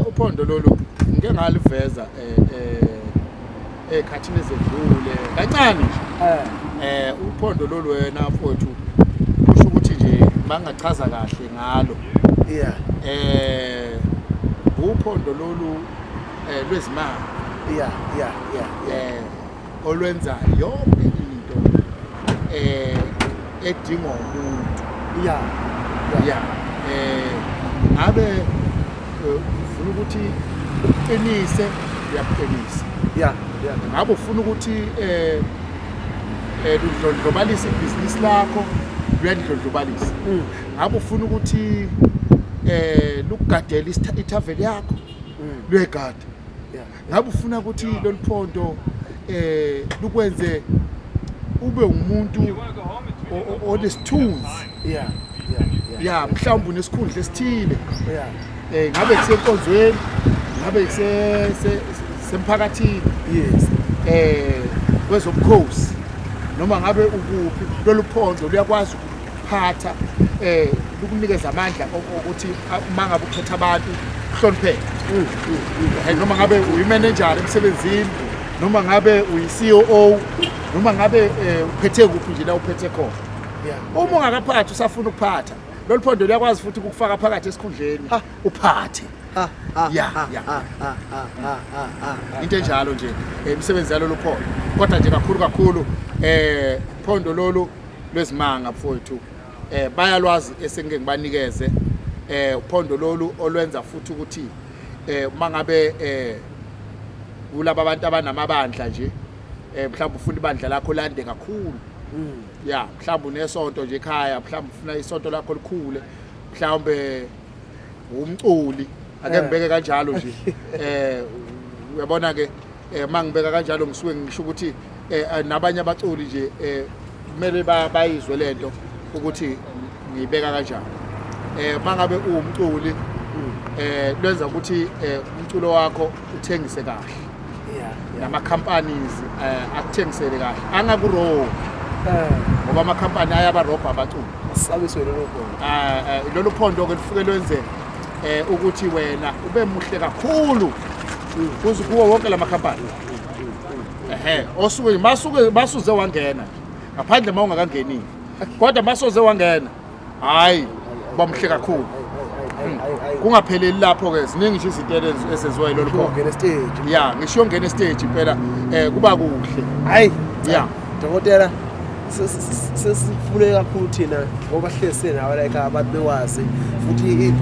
uPhondo lolu ngeke ngaliveza ekhathini ezedlule kancane nje. uPhondo lolu wena mfowethu kusho ukuthi nje mangachaza kahle ngalo. Yeah. uPhondo lolu lwezimali. Yeah. Olwenza yonke into edinga umuntu. Yeah. Ngabe ufuna ukuthi uqinise uyakuqinisa. Yeah. Ngabe ufuna ukuthi udlondlobalise ibhizinisi lakho uyadlondlobalisa. Ngabe ufuna ukuthi lukugadela ithaveli yakho luyegada. Ngabe ufuna ukuthi lolu phondo lukwenze ube umuntu onesithunzi. Yeah, mhlawumbe unesikhundla esithile. Ngabe kusenkonzweni, ngabe kusemphakathini. Yes. Kwezobukhosi noma ngabe ukuphi lolu phondo luyakwazi ukuphatha lukunikeza amandla ukuthi mangabe uphethe abantu hlonipheke. Noma ngabe uyimanager emsebenzini, noma ngabe uyi-CEO, noma ngabe uphethe kuphi nje la uphethe khona. Uma ungakaphathi usafuna ukuphatha lolu phondo liyakwazi futhi ukufaka phakathi esikhundleni uphathe. Into enjalo nje imisebenzi yalo phondo. Kodwa nje kakhulu phondo lolu lwezimanga mfowethu bayalwazi esengeke ngibanikeze uphondo lolu olwenza futhi ukuthi mangabe kulabo abantu abanamabandla nje mhlawumbe ufuna ibandla lakho lande kakhulu. Mhlawumbe unesonto nje ekhaya, mhlawumbe ufuna isonto lakho likhule, mhlawumbe umculi ake ngibeke kanjalo nje. Uyabona ke mangibeka kanjalo ngisuke ngisho ukuthi nabanye abaculi nje kumele bayizwe lento ukuthi ngibeka kanjalo. Mangabe uwumculi lwenza ukuthi umculo wakho uthengise kahle. Nama companies akuthengisele kahle. Angakuro ngoba ama company ayabarobha abaculi. Asabiswe lolu phondo. Lolu phondo ke lifike lwenze ukuthi wena ube muhle kakhulu kuze kuwo wonke lama company. Osuke basuze wangena ngaphandle mawungakangeni. Kodwa masoze wangena hayi bamhle kakhulu. Kungapheleli lapho ke ziningi nje izinto ezenziwa yilolu phondo. Ngene stage. Yeah, ngisho ngene stage phela kuba kuhle. Hayi. Yeah. Dokotela sesifune kakhulu thina ngoba hlese nawe like abantu bewazi futhi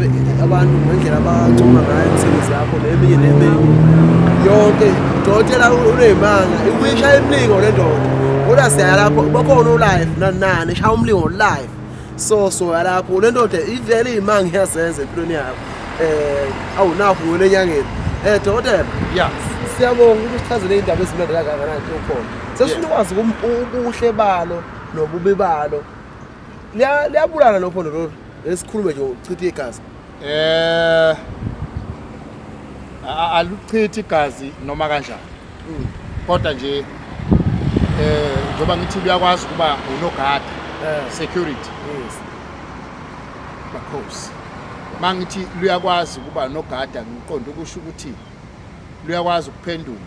abantu ngendlela abacuma ngayo umsebenzi yakho neminye yonke dokotela unemanga iwisha imlingo le ndoda kodwa siya lapho bakhona live nani shaya umlingo live so yalapho le ndoda ivele imanga iyazenza empilweni yakho awunapho lenyangeni dokotela yeah siyabonga ukuthi sichazele indaba ezimlandela kangakanani ukhona sesifuna ukwazi ubuhle balo nobubi balo liyabulala lo phondo lo esikhulume nje uchitha igazi aluchithi igazi noma kanjani kodwa nje njoba ngithi uyakwazi kuba unogada security bakhosi mangithi luyakwazi kuba nogada ngiqonda ukusho ukuthi luyakwazi ukuphendula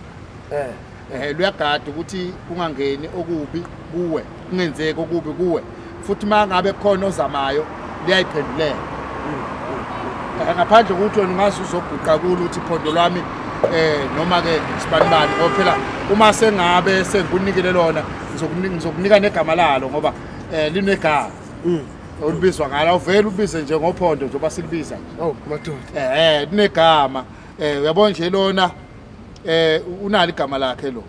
luyagada ukuthi ungangeni okubi kuwe kungenzeki okubi kuwe futhi mangabe khona ozamayo liyayiphendulela. Ngaphandle ukuthi wena ungazi uzoguqa kulo ukuthi phondo lwami noma ke sibanibani ngoba phela uma sengabe sengikunikele lona ngizokunika negama lalo ngoba linegama olibizwa ngala uvela ubize nje ngophondo njengoba silibiza madoda linegama uyabona nje lona unali igama lakhe lo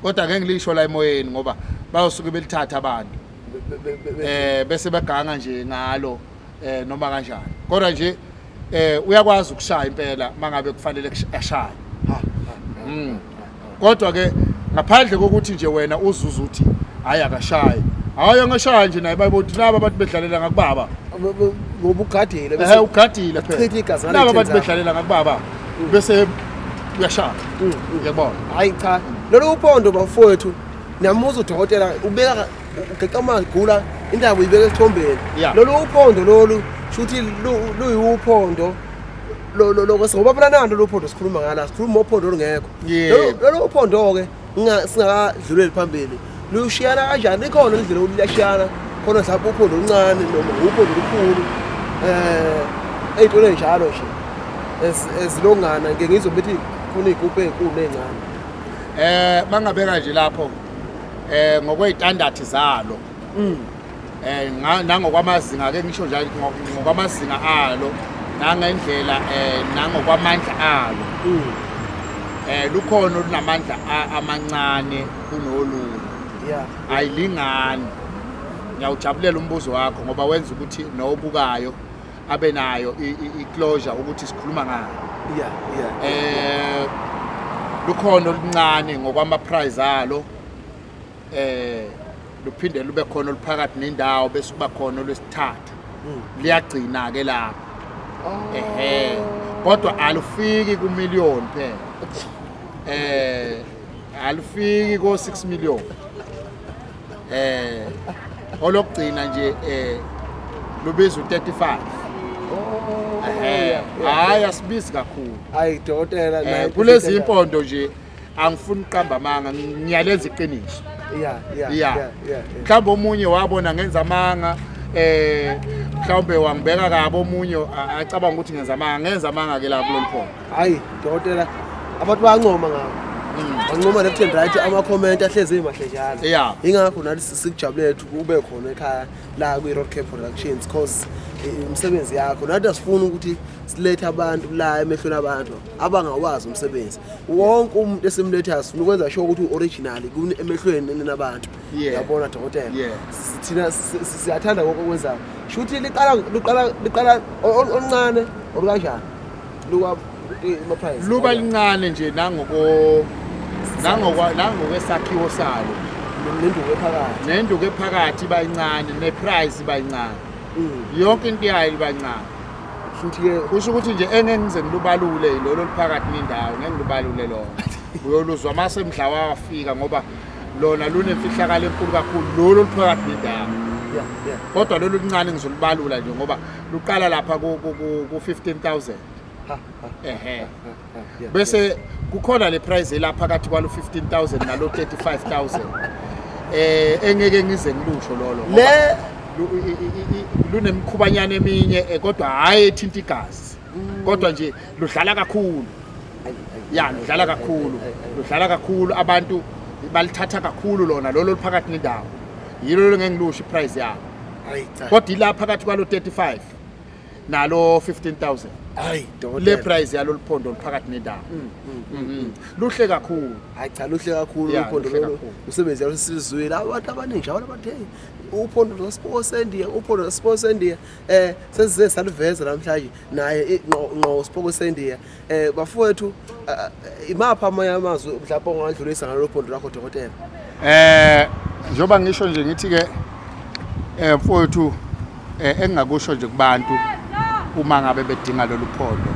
kodwa ngeke ngilisho la emoyeni ngoba bayosuke belithatha abantu bese beganga nje ngalo noma kanjani kodwa nje uyakwazi ukushaya impela mangabe kufanele ashaya. Kodwa ke ngaphandle kokuthi nje wena uzuza uthi hayi akashaye hayi angashaya nje naye bayibothi laba abantu bedlalela ngakubaba ngoba ugadile bese ugadile phela laba abantu bedlalela ngakubaba bese uyashaya. Uyabona hayi cha lolu uphondo bafowethu niyamuza udokotela ubeka ugeqamagula indaba uyibeka esithombeni lolu uphondo lolu shuthi luyiuphondo lo ngoba phela nando lo phondo sikhuluma ngala sikhuluma ophondo olungekho lo phondo ke singakadluleli phambili lushiyana kanjani ikhona indlela oluyashiyana khona mhlawumbe uphondo oluncane noma uphondo olukhulu ey'ntweni ey'njalo nje ezilongana ngeke ngizobethi khona iy'gubhu ey'nkulu ney'ncane mangabeka nje lapho ngokwey'tandathi zalo nangokwamazinga ake ngisho njalo ngokwamazinga alo nangendlela nangokwamandla alo lukhona olunamandla amancane kunolunye ayilingani ngiyawujabulela umbuzo wakho ngoba wenza ukuthi nobukayo abe nayo i-closure ukuthi sikhuluma ngayo lukhona oluncane ngokwama-price alo luphinde lube khona oluphakathi nendawo bese kuba khona olwesithathu liyagcina ke lapho kodwa alufiki ku-million phela alufiki ko-6 million olokugcina nje lubiza u-35 hayi asibizi kakhulu hayi dokotela kulezi impondo nje angifuni uqamba amanga ngiyalenza iqiniso mhlawumbe omunye wabona ngenza amanga mhlawumbe wangibeka kabi omunye acabanga ukuthi ngenza amanga ke lapho loliphondo hayi dokotela abantu bayancoma ngabo bancoma left and right ama-comment ahlezi emahle njalo ingakho nathi sikujabulela ukuthi kube khona ekhaya la kwi-Road Care Productions because umsebenzi yakho nathi asifuni ukuthi silethe abantu la emehlweni abantu abangawazi umsebenzi wonke umuntu esimlethayo sifuna ukwenza sure ukuthi u-original emehlweni nabantu yabona dokotela thina siyathanda kokwenzayo shuthi liqala oluncane olukanjani luba lincane nje nangokwesakhiwo salo nenduku ephakathi iba incane neprice iba incane yonke into yayo iba incane kusho ukuthi nje engeke ngize ngilubalule lolo liphakathi nendawo ngeke ngilubalule lona uyoluzwa mase mhla wafika ngoba lona lunemfihlakalo enkulu kakhulu lolo liphakathi nendawo kodwa lolo lincane ngizolibalula nje ngoba luqala lapha ku-15,000 bese kukhona le price elapha phakathi kwalo 15,000 nalo 35,000 engeke ngize ngilusho lolo le lunemkhubanyana eminye kodwa hayi ethinta igazi kodwa nje ludlala kakhulu ludlala kakhulu abantu balithatha kakhulu lona lolo liphakathi nendawo yilo ngeke ngilusho iprice yabo kodwa ila phakathi kwalo 35 nalo 15,000 hayi le price yalo liphondo liphakathi nendawo luhle kakhulu hayi cha luhle kakhulu uphondo lo usebenzi yalo sizwile abantu abaningi njalo abathe uphondo Spokwesendiya sesize saliveza namhlanje naye ngqo Spokwesendiya bafowethu imapha amanye amazwi mhlawumbe ongandlulisa ngalo phondo lakho dokotela njoba ngisho nje ngithi ke mfowethu engingakusho nje kubantu uma ngabe bedinga lolu phondo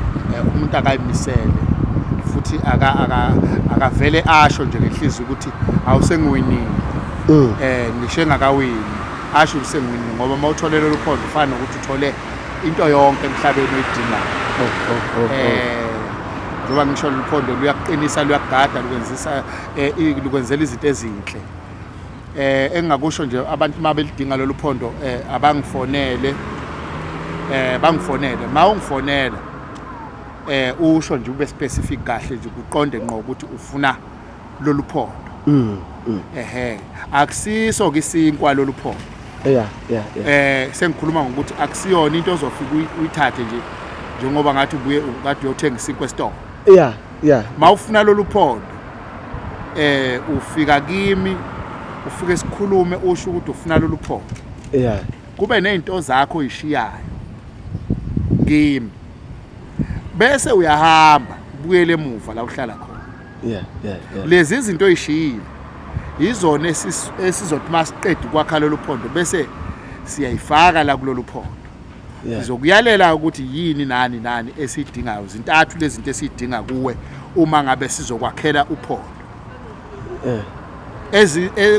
umuntu akayimisele futhi akavele asho nje ngenhliziyo ukuthi awusengiwinile ngisho engakawini asho usengiwinile ngoba mawuthole lolu phondo ufana ukuthi uthole into yonke emhlabeni oyidingayo njoba ngisho lolu phondo luyaqinisa luyagada lukwenzela izinto ezinhle engingakusho nje abantu mabelidinga lolu phondo abangifonele bangifonele mawungifonela usho nje ube specific kahle nje uqonde ngqo ukuthi ufuna lolu phondo akusiso kisinkwa lolu phondo sengikhuluma ngokuthi akusiyona into ozofika uyithathe nje njengoba ngathi ubuye kade uyothenga isinkwa store mawufuna lolu phondo ufika kimi ufike sikhulume usho ukuthi ufuna lolu phondo kube nezinto zakho oyishiyayo kimi bese uyahamba ubuyele emuva la uhlala khona lezi izinto oyishiyile izona esizothi masiqedwe kwakha lolu phondo bese siyayifaka la kulolu phondo sizokuyalela ukuthi yini nani esidingayo zintathu lezi zinto esidinga kuwe uma ngabe sizokwakhela uphondo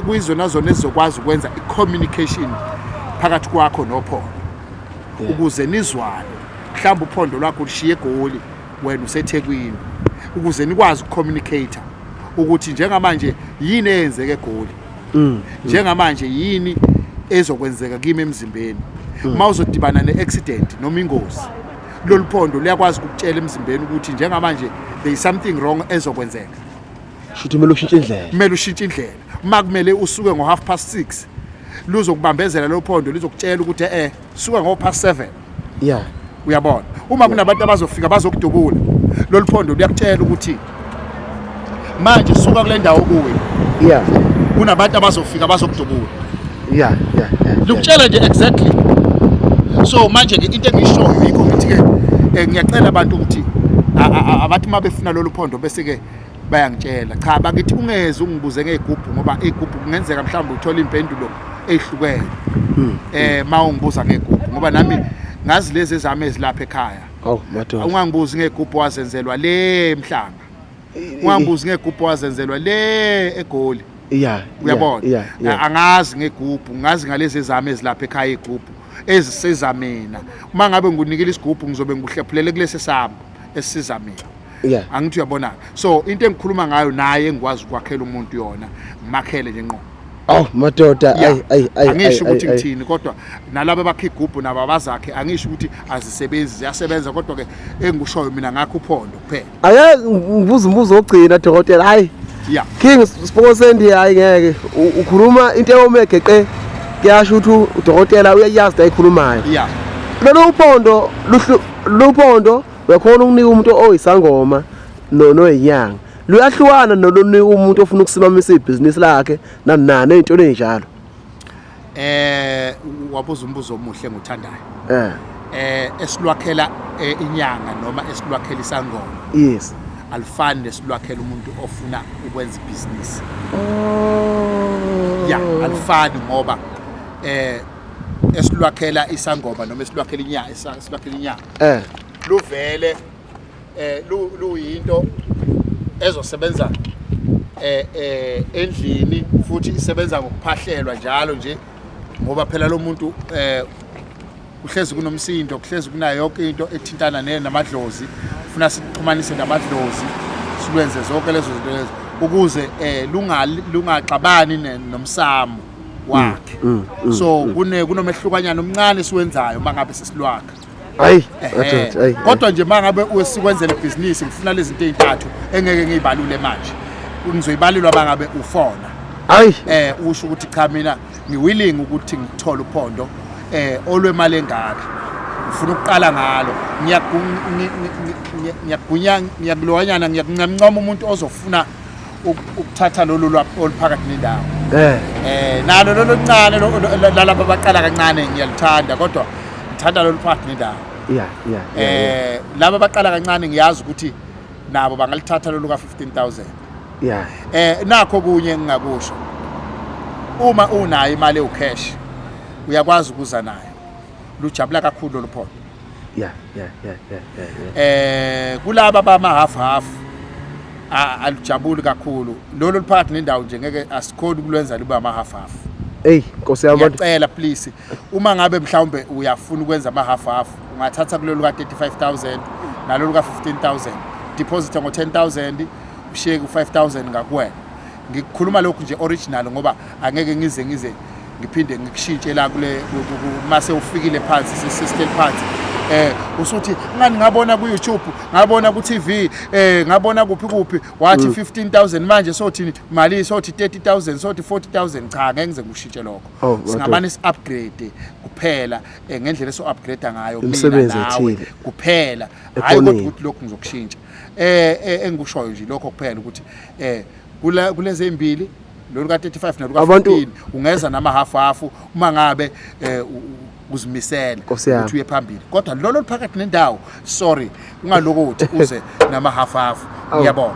kuyizona zona ezizokwazi ukwenza i-communication phakathi kwakho nophondo ukuze nizwane mhlawumbe uphondo lwakho lishiye egoli wena useThekwini ukuze nikwazi ukucommunicate ukuthi njengamanje yini eyenzeke eGoli njengamanje yini ezokwenzeka kimi emzimbeni mawuzodibana neaccident noma ingozi lolu phondo liyakwazi ukutshela emzimbeni ukuthi njengamanje there is something wrong ezokwenzeka shuthi kumele ushintshe indlela makumele usuke ngo6:30 luzokubambezela lo phondo lizokutshela ukuthi suka ngo7 uyabona uma kunabantu abazofika bazokudubula lolu phondo liyakutshela ukuthi manje suka kule ndawo kuwe kunabantu abazofika bazokudubula likutshela nje exactly so manje ke into engishoyo yikho ngithi ke ngiyacela abantu ukuthi abathi mabefuna lolu phondo bese ke bayangitshela cha bakithi ungeze ungibuze ngeGroup ngoba iGroup kungenzeka mhlawumbe uthola impendulo ezihlukene mawungibuza ngeGroup ngoba nami ngazi lezi ezami ezilapha ekhaya ungangibuzi ngeGroup wazenzelwa le emhlanga ungangibuzi ngeGroup wazenzelwa le eGoli uyabona angazi ngeGroup ngazi ngalezi ezami ezilapha ekhaya iGroup ezisiza mina uma ngabe ngunikile isigroup ngizobe ngikuhlephulele kulesi sami esisiza mina angithi uyabona so into engikhuluma ngayo naye engikwazi ukwakhela umuntu yona ngimakhele nje ngqo madoda angisho ukuthi ngithini kodwa nalabo abakhe igroup nabo abazakhe angisho ukuthi azisebenzi ziyasebenza kodwa ke engikushoyo mina ngakho uPhondo kuphela ake ngibuza umbuzo ogcina dokotela hayi King Spokwesendiya ngeke ukhuluma into eyomegeqe kuyasho ukuthi udokotela uyayazi ayikhulumayo lolu phondo bekhona ukunika umuntu oyisangoma noyinyanga luyahlukana nolonika umuntu ofuna ukusimamisa ibhizinisi lakhe nani ezintweni ezinjalo wabuza umbuzo omuhle ngothandayo esilwakhela inyanga noma esilwakhela isangoma alifani nesilwakhela umuntu ofuna ukwenza ibhizinisi alifani ngoba esilwakhela isangoma noma esilwakhela inyanga luvele luyinto ezosebenza endlini futhi isebenza ngokuphahlelwa njalo nje ngoba phela lo muntu uhlezi kunomsindo kuhlezi kunayo yonke into ethintana namadlozi ufuna sixhumanise namadlozi silwenze zonke lezo zinto lezo ukuze lungaxabani nomsamo wakhe so kunomehlukanyana omncane siwenzayo mangabe sesilwakha kodwa nje mangabe usikwenzela ibhizinisi ngifuna lezi zinto ezintathu engeke ngizibalule manje ngizoyibalelwa mangabe ufona usho ukuthi cha mina ngiwilling ukuthi ngithole uPhondo olwemali engaka ufuna ukuqala ngalo ngiyakulwanyana ngiyakuncoma umuntu ozofuna ukuthatha lolu oluphakathi nendawo nalo lolu ncane lalabo abaqala kancane ngiyalithanda kodwa ngithanda lolu phakathi nendawo laba abaqala kancane ngiyazi ukuthi nabo bangalithatha lolu ka15,000 nakho kunye ngingakusho uma unayo imali ewucash uyakwazi ukuza nayo lujabula kakhulu lolu Phondo kulaba bama half alujabuli kakhulu lolu liphakathi nendawo nje ngeke asikhona ukulwenza liba ama half Nkosi yami ngiyacela please uma ngabe mhlawumbe uyafuna ukwenza ama half ungathatha kulolu ka35,000 nalolu ka15,000 deposit ngo10,000 ushiye ku5,000 ngakuwena ngikukhuluma lokhu nje original ngoba angeke ngize ngiphinde ngikushintshe la kule mase ufikile phansi sesistel phansi usuthi ngani ngabona ku YouTube ngabona ku TV ngabona kuphi wathi 15,000 manje sothi imali sothi 30,000 sothi 40,000 cha ngeke ngize ngikushintshe lokho singamane upgrade kuphela ngendlela eso upgrade ngayo mina nawe kuphela hayi ukuthi lokho ngizokushintsha engikushoyo nje lokho kuphela ukuthi kuleze imbili lolu ka35 nolu ka15 ungeza nama half uma ngabe uzimisela ukuthi uye phambili kodwa lolo phakathi nendawo sorry ungalokuthi uze nama half ngiyabona